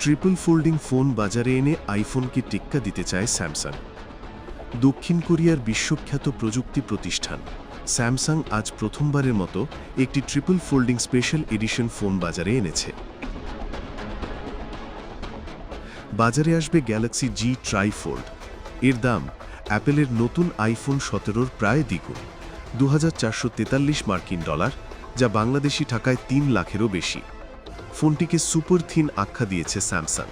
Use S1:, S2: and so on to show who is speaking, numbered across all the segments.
S1: Triple folding phone বাজারে এনে আইফোনকে টেক্কা দিতে চায় স্যামসাং। দক্ষিণ কোরিয়ার বিশ্বখ্যাত প্রযুক্তি প্রতিষ্ঠান স্যামসাং আজ প্রথমবারের মতো একটি triple folding special edition phone বাজারে এনেছে। বাজারে আসবে গ্যালাক্সি জি ট্রাইফোল্ড। এর দাম অ্যাপেলের নতুন আইফোন 17-র প্রায় দ্বিগুণ, $2,443 মার্কিন, যা বাংলাদেশি টাকায় 3 লাখেরও বেশি। ফোনটিকে সুপার থিন আখ্যা দিয়েছে স্যামসাং।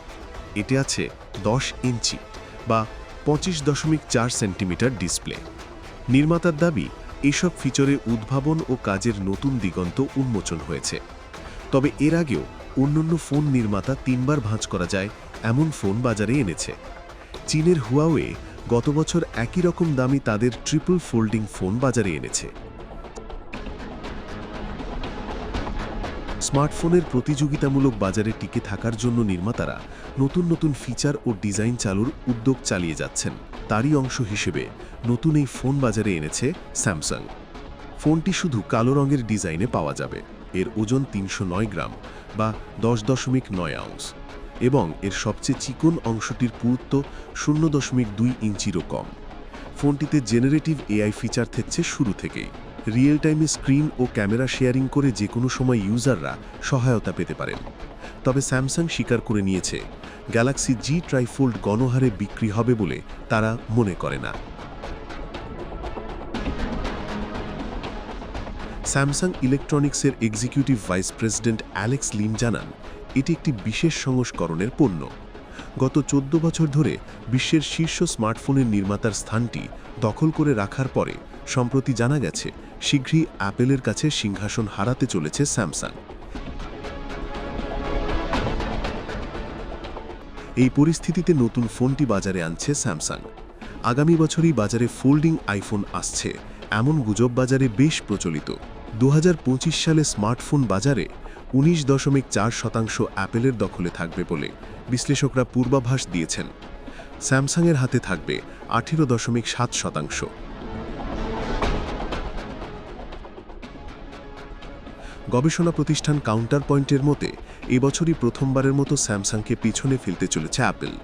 S1: এতে আছে 10 ইঞ্চি বা 25.4 সেন্টিমিটার ডিসপ্লে। নির্মাতার দাবি, এসব ফিচারে উদ্ভাবন ও কাজের নতুন দিগন্ত উন্মোচন হয়েছে। তবে এর আগেও অন্যান্য ফোন নির্মাতা 3 বার ভাঁজ করা যায় এমন ফোন বাজারে এনেছে। চীনের হুয়াওয়ে গত বছর একই রকম দামি তাদের ট্রিপল ফোল্ডিং ফোন বাজারে এনেছে। স্মার্টফোনের প্রতিযোগিতামূলক বাজারে টিকে থাকার জন্য নির্মাতারা নতুন নতুন ফিচার ও ডিজাইন চালুর উদ্যোগ চালিয়ে যাচ্ছেন। তারই অংশ হিসেবে নতুন এই ফোন বাজারে এনেছে স্যামসাং। ফোনটি শুধু কালো রঙের ডিজাইনে পাওয়া যাবে। এর ওজন 309 গ্রাম বা 10.9 আউন্স এবং এর সবচেয়ে চিকন অংশটির পুরুত্ব 0.2 ইঞ্চিরও কম। ফোনটিতে জেনারেটিভ এআই ফিচার থাকছে শুরু থেকেই। রিয়েল টাইমে স্ক্রিন ও ক্যামেরা শেয়ারিং করে যে কোনো সময় ইউজাররা সহায়তা পেতে পারেন। তবে স্যামসাং স্বীকার করে নিয়েছে, গ্যালাক্সি জি ট্রাইফোল্ড গণহারে বিক্রি হবে বলে তারা মনে করে না। স্যামসাং ইলেকট্রনিক্সের executive vice president Alex Lin জানান, এটি একটি বিশেষ সংস্করণের পণ্য। গত 14 বছর ধরে বিশ্বের শীর্ষ স্মার্টফোনের নির্মাতার স্থানটি দখল করে রাখার পরে সম্প্রতি জানা গেছে, শীঘ্রই অ্যাপেলের কাছে সিংহাসন হারাতে চলেছে স্যামসাং। এই পরিস্থিতিতে নতুন ফোনটি বাজারে আনছে স্যামসাং। আগামী বছরই বাজারে ফোল্ডিং আইফোন আসছে এমন গুজব বাজারে বেশ প্রচলিত। 2025 সালে স্মার্টফোন বাজারে 19.4% অ্যাপেলের দখলে থাকবে বলে বিশ্লেষকরা পূর্বাভাস দিয়েছেন। স্যামসাংয়ের হাতে থাকবে 18.7%। গবেষণা প্রতিষ্ঠান কাউন্টার পয়েন্টের মতে এবছরই প্রথমবারের মতো স্যামসাংকে পিছনে ফেলতে চলেছে অ্যাপেল।